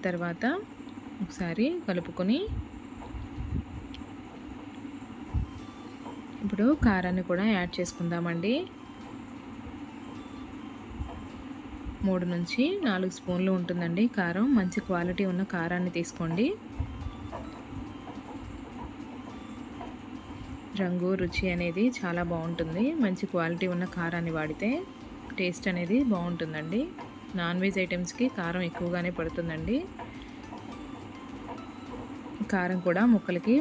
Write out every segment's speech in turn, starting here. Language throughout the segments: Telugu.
తర్వాత ఒకసారి కలుపుకొని ఇప్పుడు కారాన్ని కూడా యాడ్ చేసుకుందామండి. 3 నుంచి 4 స్పూన్లు ఉంటుందండి కారం. మంచి క్వాలిటీ ఉన్న కారాన్ని తీసుకోండి. రంగు రుచి అనేది చాలా బాగుంటుంది. మంచి క్వాలిటీ ఉన్న కారాన్ని వాడితే టేస్ట్ అనేది బాగుంటుందండి. నాన్ వెజ్ ఐటమ్స్కి కారం ఎక్కువగానే పడుతుందండి. కారం కూడా ముక్కలకి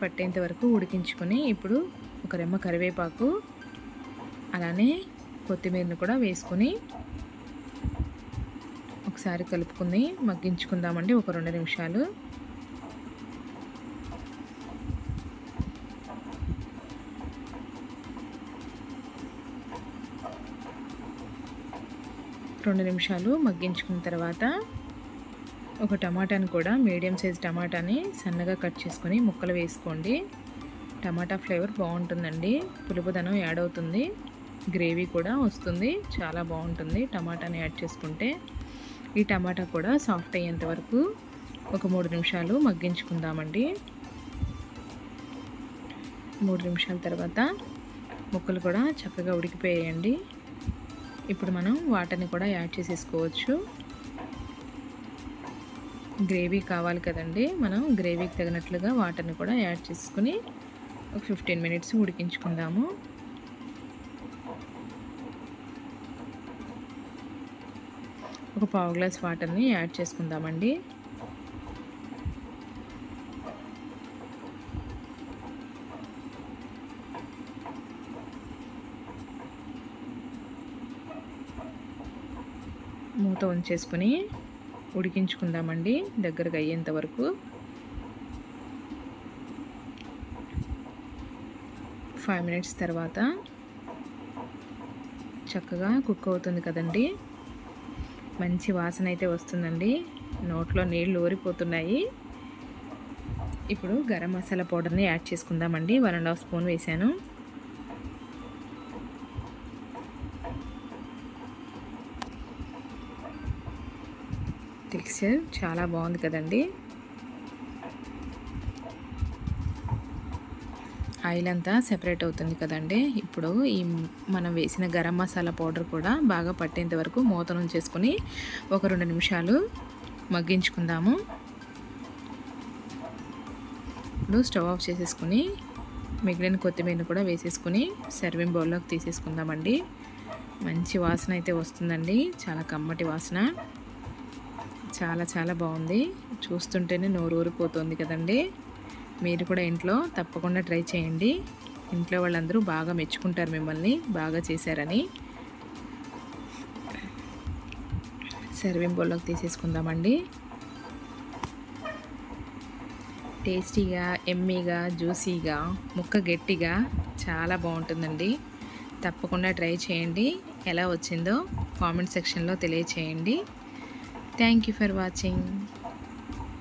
పట్టేంత వరకు ఉడికించుకొని ఇప్పుడు ఒక రెమ్మ కరివేపాకు అలానే కొత్తిమీరను కూడా వేసుకొని ఒకసారి కలుపుకొని మగ్గించుకుందామండి ఒక 2 నిమిషాలు. మగ్గించుకున్న తర్వాత ఒక టమాటాని కూడా మీడియం సైజ్ టమాటాని సన్నగా కట్ చేసుకొని ముక్కలు వేసుకోండి. టమాటా ఫ్లేవర్ బాగుంటుందండి. పులుపుదనం యాడ్ అవుతుంది. గ్రేవీ కూడా వస్తుంది. చాలా బాగుంటుంది టమాటాని యాడ్ చేసుకుంటే. ఈ టమాటా కూడా సాఫ్ట్ అయ్యేంత వరకు ఒక 3 నిమిషాలు మగ్గించుకుందామండి. 3 నిమిషాల తర్వాత ముక్కలు కూడా చక్కగా ఉడికిపోయాయండి. ఇప్పుడు మనం వాటర్ని కూడా యాడ్ చేసేసుకోవచ్చు. గ్రేవీ కావాలి కదండి, మనం గ్రేవీకి తగినట్లుగా వాటర్ని కూడా యాడ్ చేసుకుని ఒక 15 మినిట్స్ ఉడికించుకుందాము. ఒక పావు గ్లాస్ వాటర్ని యాడ్ చేసుకుందామండి. మూత ఉంచేసుకుని ఉడికించుకుందామండి దగ్గరకు అయ్యేంత వరకు. 5 మినిట్స్ తర్వాత చక్కగా కుక్ అవుతుంది కదండి. మంచి వాసన అయితే వస్తుందండి. నోట్లో నీళ్ళు ఊరిపోతున్నాయి. ఇప్పుడు గరం మసాలా పౌడర్ని యాడ్ చేసుకుందామండి. 1.5 స్పూన్ వేసాను. టెక్స్చర్ చాలా బాగుంది కదండి. ఆయిల్ అంతా సెపరేట్ అవుతుంది కదండి. ఇప్పుడు ఈ మనం వేసిన గరం మసాలా పౌడర్ కూడా బాగా పట్టేంత వరకు మూత ఉంచేసుకొని ఒక 2 నిమిషాలు మగ్గించుకుందాము. ఇప్పుడు స్టవ్ ఆఫ్ చేసేసుకుని మిగిలిన కొత్తిమీరని కూడా వేసేసుకుని సర్వింగ్ బౌల్లోకి తీసేసుకుందామండి. మంచి వాసన అయితే వస్తుందండి. చాలా కమ్మటి వాసన. చాలా చాలా బాగుంది. చూస్తుంటేనే నోరు ఊరిపోతుంది కదండి. మీరు కూడా ఇంట్లో తప్పకుండా ట్రై చేయండి. ఇంట్లో వాళ్ళందరూ బాగా మెచ్చుకుంటారు మిమ్మల్ని, బాగా చేశారని. సర్వింగ్ బౌల్లోకి తీసేసుకుందామండి. టేస్టీగా, ఎమ్మీగా, జ్యూసీగా, ముక్క గట్టిగా చాలా బాగుంటుందండి. తప్పకుండా ట్రై చేయండి. ఎలా వచ్చిందో కామెంట్ సెక్షన్లో తెలియచేయండి. Thank you for watching.